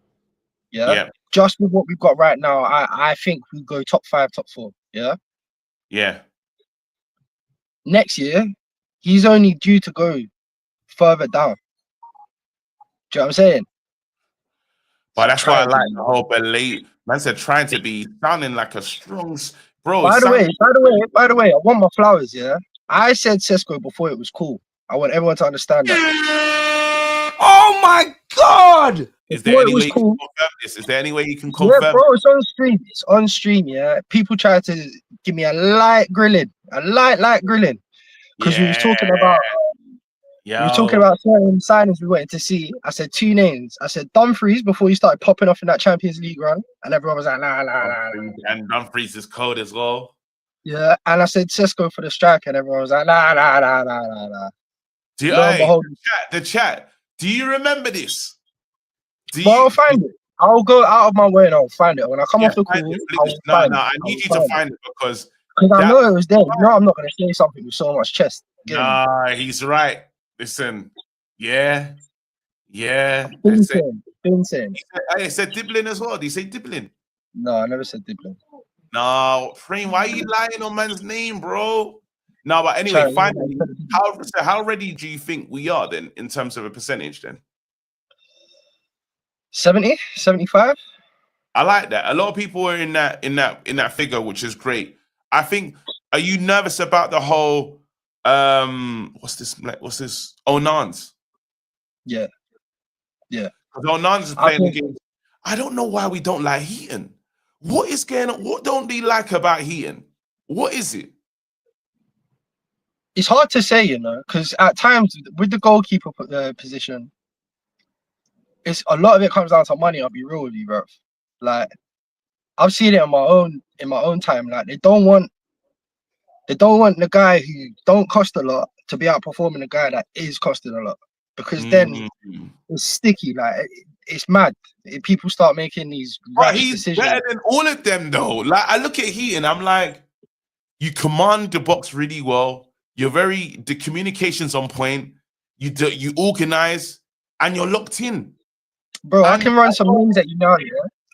Yeah. Just with what we've got right now, I think we go top 5, top 4. Yeah. Yeah. Next year, he's only due to go further down. Do you know what I'm saying? But that's why I like the whole Baleba. Man said trying to be sounding like a strong bro. By the way, I want my flowers. Yeah, I said Sesko before it was cool. I want everyone to understand that. Oh my God! Is there any way you can confirm this? Is there any way you can confirm? Yeah, bro, it's on stream. It's on stream. Yeah, people try to give me a light grilling, because we was talking about We were talking about certain signings we wanted to see. I said 2 names. I said Dumfries before he started popping off in that Champions League run, and everyone was like, nah. And Dumfries is cold as well. Yeah, and I said Sesko for the striker, and everyone was like, nah. The chat. Do you remember this? I'll find it. I'll go out of my way and I'll find it. When I come off the call, I need you to find it because I know it was there. You know, I'm not going to say something with so much chest. Nah, he's right. Listen, yeah. Vincent. I said Diblin as well. Did you say Diblin? No, I never said Diblin. No, Frame, why are you lying on man's name, bro? No, but anyway, finally, how ready do you think we are then in terms of a percentage then? 70, 75. I like that. A lot of people are in that figure, which is great. I think. Are you nervous about the whole? What's this? Onans. Yeah. Because Onans is playing the game. I don't know why we don't like Heaton. What is going on? What don't we like about Heaton? What is it? It's hard to say, you know, because at times with the goalkeeper position, it's a lot of it comes down to money. I'll be real with you, bro. Like, I've seen it in my own time. Like, they don't want the guy who don't cost a lot to be outperforming the guy that is costing a lot, because then it's sticky. Like, it's mad. People start making these rash decisions. Better than all of them, though. Like, I look at Heaton, I'm like, you command the box really well. The communication's on point. You organize, and you're locked in. Bro, I can run some names that you know. Yeah?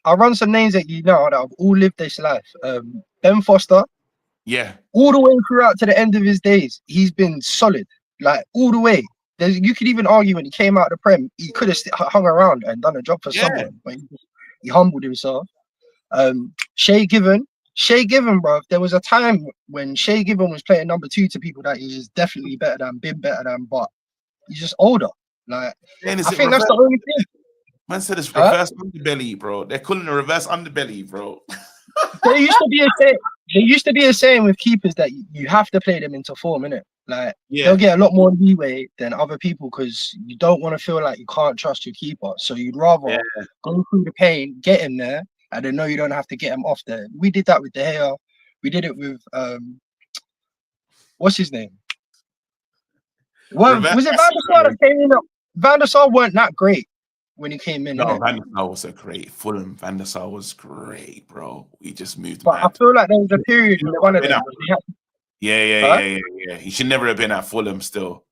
I'll run some names that you know that have all lived this life. Ben Foster. Yeah. All the way throughout to the end of his days, he's been solid. Like, all the way. You could even argue when he came out of the Prem, he could have hung around and done a job for someone, but he humbled himself. Shay Given, bro. There was a time when Shay Given was playing number 2 to people that he's definitely been better than, but he's just older. Like, I think that's the only thing. Man said it's reverse underbelly, bro. They're calling it reverse underbelly, bro. There used to be a saying with keepers that you have to play them into form, innit? Like, they'll get a lot more leeway than other people because you don't want to feel like you can't trust your keeper. So you'd rather go through the pain, get him there, and then know you don't have to get him off there. We did that with De Gea. We did it with what's his name? Was it Van der Sar that came in? Van der Sar weren't that great when he came in. No, Van der Sar was great. Fulham, Van der Sar was great, bro. We just moved. But I feel like there was a period in one of them. Yeah. He should never have been at Fulham still.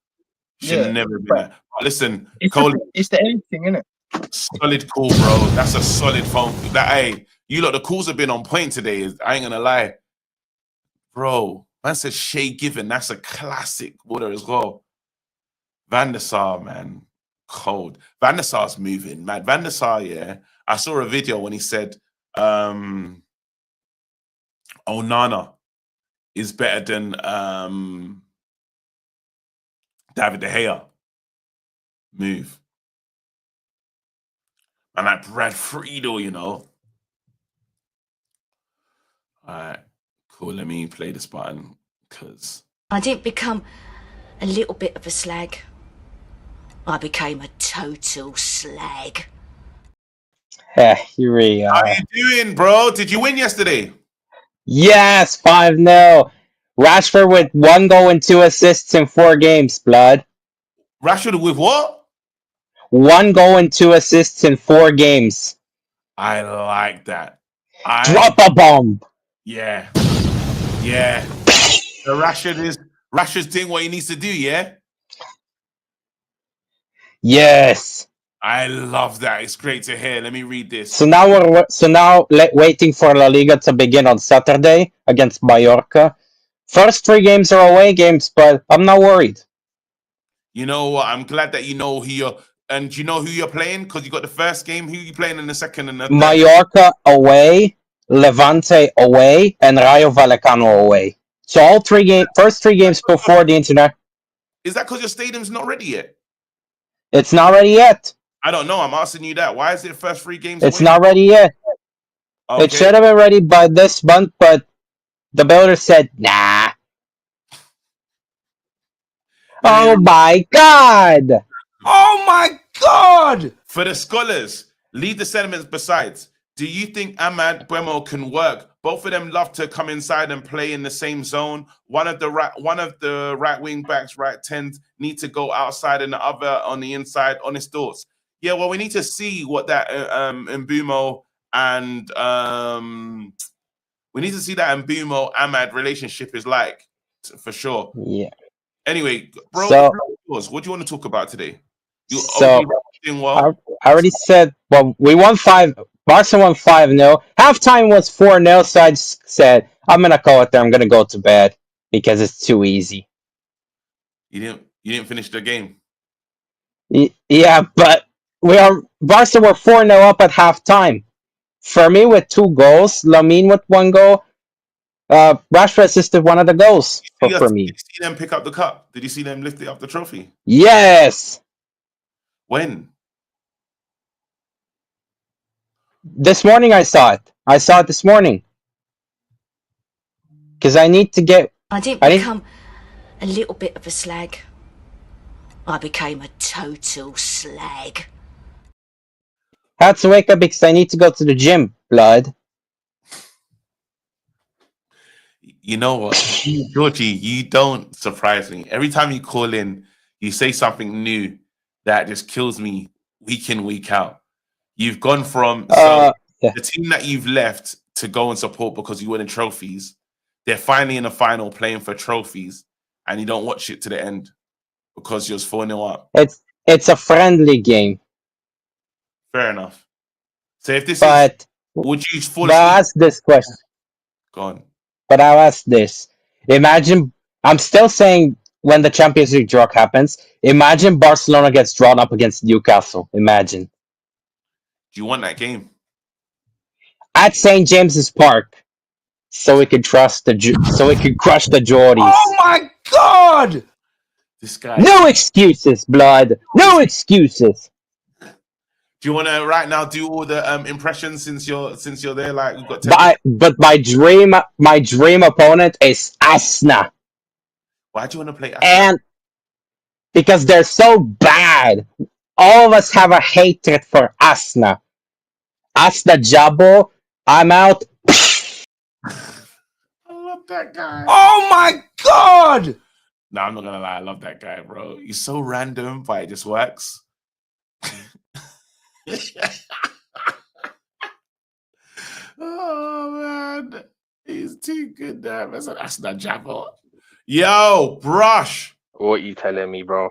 Should never have been at. Listen, it's the age thing, isn't it? Solid call, bro. That's a solid phone. You lot, the calls have been on point today. I ain't gonna lie. Bro, man said Shay Given. That's a classic water as well. Van der Sar, man. Cold. Van der Sar's moving, man. Van der Sar, yeah. I saw a video when he said Onana is better than David De Gea. Move. And like Brad Friedel, you know. All right, cool. Let me play this button because I didn't become a little bit of a slag. I became a total slag. Here we are. How you doing, bro? Did you win yesterday? Yes, 5-0. Rashford with 1 goal and 2 assists in 4 games, blood. Rashford with what? 1 goal and 2 assists in 4 games. I like that. Drop a bomb. Yeah. So Rashford's doing what he needs to do, yeah? Yes. I love that. It's great to hear. Let me read this. So now waiting for La Liga to begin on Saturday against Mallorca. First 3 games are away games, but I'm not worried. You know what? I'm glad that you know who you're. And do you know who you're playing? Because you got the first game. Who are you playing in the second and the third? Mallorca away, Levante away, and Rayo Vallecano away. So all first 3 games before the internet. Is that because your stadium's not ready yet? It's not ready yet. I don't know. I'm asking you that. Why is it first 3 games? It's not ready yet. Okay. It should have been ready by this month, but the builder said, nah. Oh my god! Oh my god! For the scholars, leave the sentiments besides. Do you think Ahmad Bremo can work? Both of them love to come inside and play in the same zone. One of the right wing backs, right 10s, need to go outside and the other on the inside. Honest thoughts. Yeah, well, we need to see what that Mbumo and we need to see that Mbumo Ahmad relationship is like for sure. Yeah. Anyway, bro, So what do you want to talk about today? You so doing well. I already said, well, we won 5. Barca won 5-0. Halftime was 4-0, so I just said, I'm going to call it there. I'm going to go to bed because it's too easy. You didn't finish the game. Yeah, but Barca were 4-0 up at halftime. Fermi with 2 goals, Lamine with 1 goal. Rashford assisted one of the goals for me. Did you see them pick up the cup? Did you see them lift it up the trophy? Yes. When? This morning I saw it. I saw it this morning. Because I need to get... I didn't become a little bit of a slag. I became a total slag. I had to wake up because I need to go to the gym, blood. You know what? Georgie, you don't surprise me. Every time you call in, you say something new that just kills me week in, week out. You've gone from the team that you've left to go and support because you win trophies. They're finally in the final playing for trophies, and you don't watch it to the end because you're 4-0 up. It's a friendly game. Fair enough. So if this would you fall asleep? I'll ask this question. Go on. But I'll ask this. Imagine, I'm still saying when the Champions League draw happens, imagine Barcelona gets drawn up against Newcastle. Imagine. Do you want that game? At St. James's Park. So we could crush the Geordies. Oh my god! This guy. No excuses, blood. No excuses. Do you want to right now do all the impressions since you're there? Like we've got. But my dream opponent is Asna. Why do you want to play Asna? And because they're so bad, all of us have a hatred for Asna. Asna Jabo, I'm out. I love that guy. Oh my god! No, I'm not gonna lie. I love that guy, bro. He's so random, but it just works. Oh man, he's too good there. That's not Jabo. Yo, Brush. What you telling me, bro?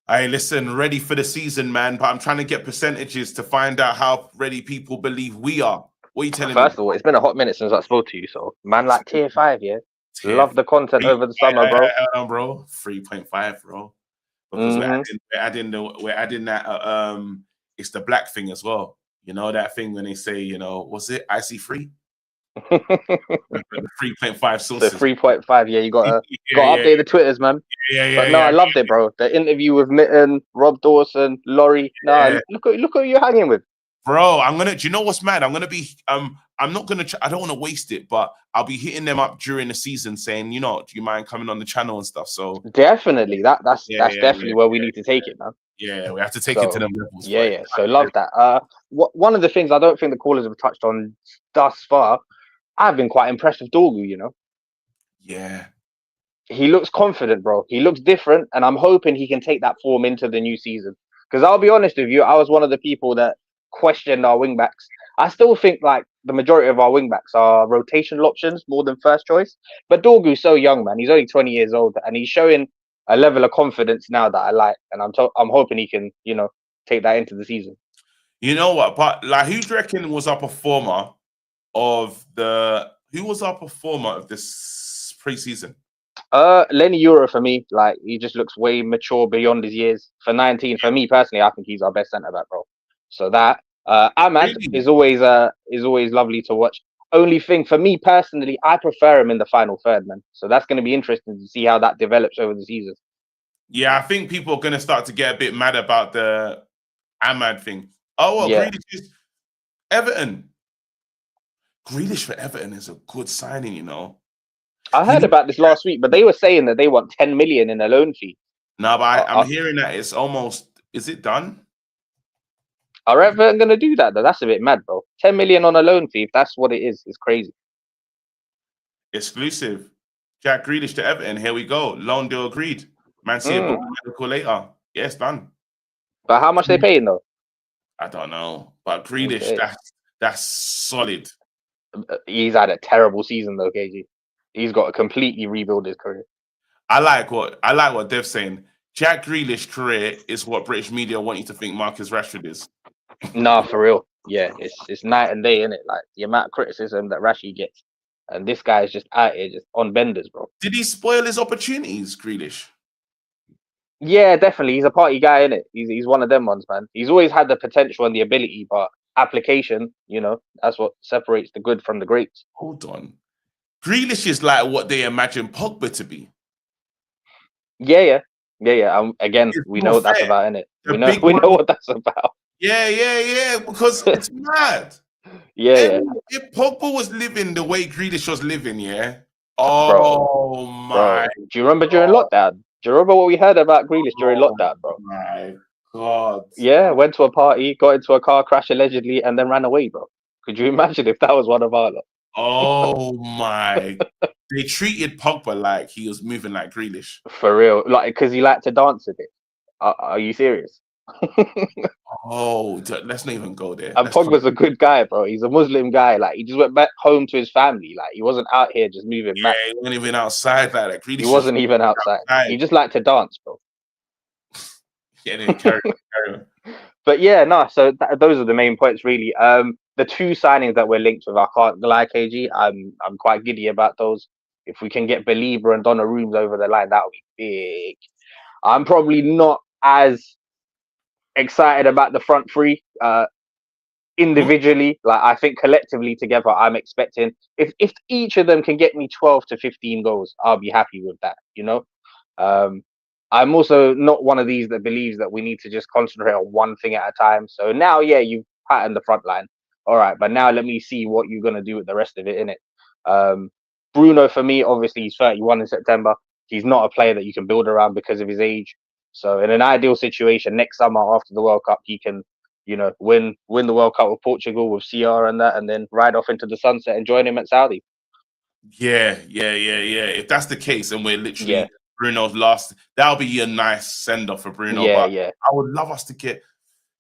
Hey, listen, ready for the season, man. But I'm trying to get percentages to find out how ready people believe we are. What are you telling me? First of all, it's been a hot minute since I spoke to you, so man, like tier 5, yeah. Love the content over the summer, bro. Hold on, bro. 3.5, bro. Because we're adding that. It's the black thing as well. You know that thing when they say, you know, what's it? IC3? 3.5 sources. The 3.5, yeah, you gotta update the Twitters, man. But no, I loved it, bro. The interview with Mitten, Rob Dawson, Laurie. Look who you're hanging with. Bro, do you know what's mad? I'm gonna be I'm not gonna I don't want to waste it, but I'll be hitting them up during the season saying, you know, do you mind coming on the channel and stuff? So definitely that's definitely where we need to take it, man. Yeah, we have to take it to them levels. Yeah. So love that. One of the things I don't think the callers have touched on thus far, I've been quite impressed with Dorgu, you know. Yeah. He looks confident, bro. He looks different, and I'm hoping he can take that form into the new season. Because I'll be honest with you, I was one of the people that questioned our wingbacks. I still think like the majority of our wingbacks are rotational options more than first choice. But Dorgu's so young, man. He's only 20 years old, and he's showing a level of confidence now that I like, and I'm hoping he can, you know, take that into the season. You know what? But like, who do you reckon was our performer of this preseason? Lenny Euro for me, like he just looks way mature beyond his years. For 19, for me personally, I think he's our best centre back, bro. So that Ahmad is always lovely to watch. Only thing for me personally, I prefer him in the final third, man. So that's going to be interesting to see how that develops over the season. Yeah, I think people are going to start to get a bit mad about the Ahmad thing. Oh, well, yeah. Grealish is Everton. Grealish for Everton is a good signing, you know. I heard about this last week, but they were saying that they want 10 million in a loan fee. No, but I'm hearing that it's almost. Is it done? Are Everton going to do that, though? That's a bit mad, bro. 10 million on a loan fee, if that's what it is, it's crazy. Exclusive. Jack Grealish to Everton. Here we go. Loan deal agreed. Man City about medical later. Yeah, it's done. But how much they paying, though? I don't know. But Grealish, that's solid. He's had a terrible season, though, KG. He's got to completely rebuild his career. I like what Dev's saying. Jack Grealish's career is what British media want you to think Marcus Rashford is. Nah, for real. Yeah, it's night and day, isn't it? Like the amount of criticism that Rashi gets, and this guy is just out here just on benders, bro. Did he spoil his opportunities, Grealish? Yeah, definitely. He's a party guy, innit? He's one of them ones, man. He's always had the potential and the ability, but application, that's what separates the good from the greats. Hold on. Grealish is like what they imagine Pogba to be. Yeah. Again, we know what that's about, innit? We know what that's about. Yeah. Because it's mad. Yeah. If Pogba was living the way Grealish was living, yeah. Oh my! Bro. Do you remember during lockdown? Do you remember what we heard about Grealish during lockdown, bro? My God. Yeah, went to a party, got into a car crash allegedly, and then ran away, bro. Could you imagine if that was one of our lot? Oh my! They treated Pogba like he was moving like Grealish. For real, like because he liked to dance a bit. Are you serious? Oh, let's not even go there. And Pogba's a good guy, bro. He's a Muslim guy. Like he just went back home to his family. Like he wasn't out here just moving back. He wasn't even outside like that. He wasn't even outside. He just liked to dance, bro. Yeah, carry on. But yeah, no. So those are the main points, really. The two signings that we're linked with, I can't lie, KG. I'm quite giddy about those. If we can get Baleba and Donnarumma over the line, that would be big. I'm probably not as excited about the front three individually. Like I think collectively together, I'm expecting if each of them can get me 12 to 15 goals, I'll be happy with that. I'm also not one of these that believes that we need to just concentrate on one thing at a time. So now, yeah, you've patterned the front line. All right, but now let me see what you're gonna do with the rest of it, innit? Bruno, for me, obviously he's 31 in September. He's not a player that you can build around because of his age. So in an ideal situation, next summer after the World Cup, he can, win the World Cup with Portugal with CR and that, and then ride off into the sunset and join him at Saudi. Yeah. If that's the case, and we're literally Bruno's last, that'll be a nice send off for Bruno. Yeah. I would love us to get.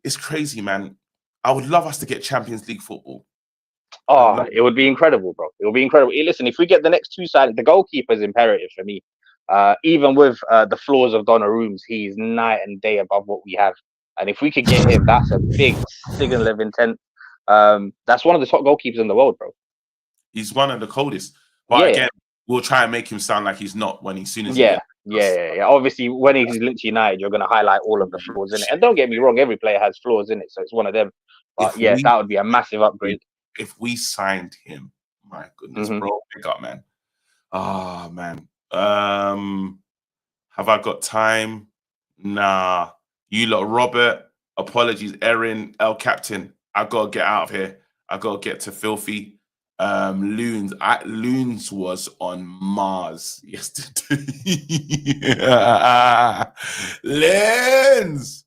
It's crazy, man. I would love us to get Champions League football. Oh, it would be incredible, bro. It would be incredible. Listen, if we get the next two sides, the goalkeeper is imperative for me. Even with the flaws of Donnarumma, he's night and day above what we have. And if we could get him, that's a big signal of intent. That's one of the top goalkeepers in the world, bro. He's one of the coldest. But again, we'll try and make him sound like he's not when as soon as Yeah. Obviously, when he's linked to United, you're going to highlight all of the flaws in it. And don't get me wrong, every player has flaws in it, so it's one of them. But that would be a massive upgrade. If we signed him, my goodness, bro, pick up, man. Oh, man. Have I got time? Nah. You lot, Robert. Apologies, Erin, El Captain. I gotta get out of here. I gotta get to Filthy. Loons was on Mars yesterday. Loons!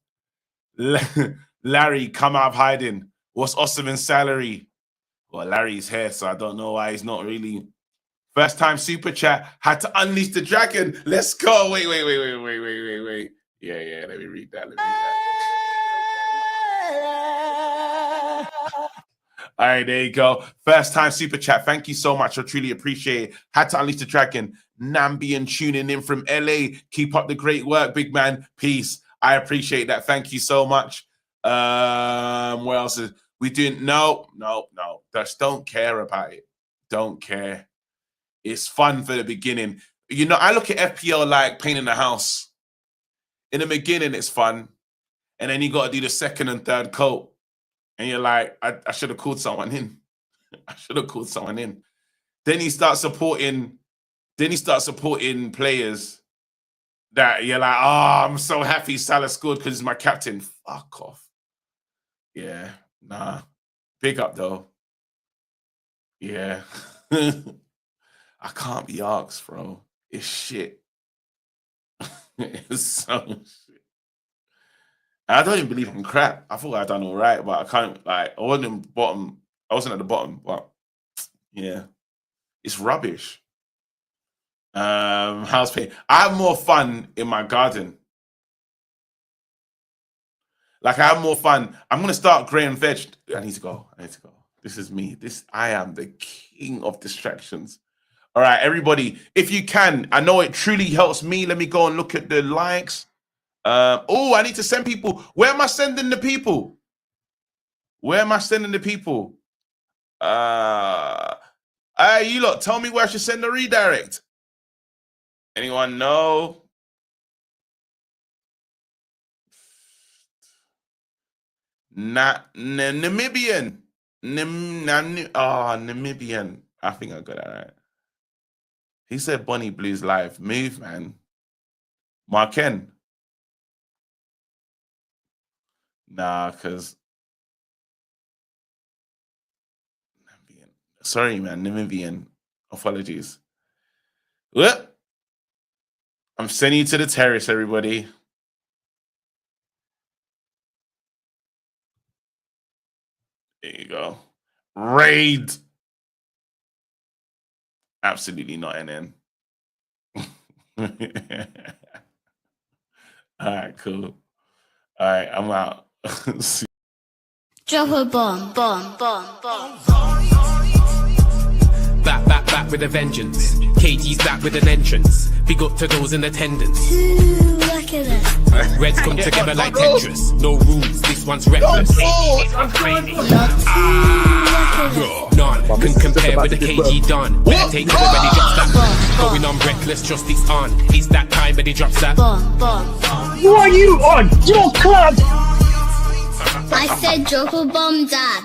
Larry, come out of hiding. What's Osterman's salary? Well, Larry's here, so I don't know why he's not really. First time super chat. Had to unleash the dragon. Let's go. Wait. Yeah. Let me read that. All right, there you go. First time super chat. Thank you so much. I truly appreciate it. Had to unleash the dragon. Nambian tuning in from LA. Keep up the great work, big man. Peace. I appreciate that. Thank you so much. What else is we doing? No. Just don't care about it. Don't care. It's fun for the beginning. I look at FPL like painting a house. In the beginning, it's fun. And then you got to do the second and third coat. And you're like, I should have called someone in. Then you start supporting players that you're like, oh, I'm so happy Salah scored because he's my captain. Fuck off. Yeah, nah. Big up, though. Yeah. I can't be asked, bro. It's shit. It's so shit. I don't even believe I'm crap. I thought I'd done all right, but I can't, like, I wasn't in bottom. I wasn't at the bottom, but yeah, it's rubbish. House paint. I have more fun in my garden. Like, I have more fun. I'm gonna start growing veg. I need to go. This is me. I am the king of distractions. All right, everybody, if you can, I know it truly helps me. Let me go and look at the likes. Oh, I need to send people. Where am I sending the people? You lot, tell me where I should send the redirect. Anyone know? Namibian. Namibian. I think I got that right. He said Bonnie Blues live. Move, man. Marken. Nah, because sorry, man, Namibian. Apologies. Well, I'm sending you to the terrace, everybody. There you go. Raid. Absolutely not NN. All right, cool. All right, I'm out. Drop a bomb. Back with a vengeance. KG's back with an entrance. Big up to those in attendance. Look at this. Reds come together like Tetris. No rules, this one's reckless. None can compare with the KG done. Better take it when he drops that. Going on reckless, just it's on. It's that time when he drops that. Who are you on? Your club! I said drop a bomb, Dad.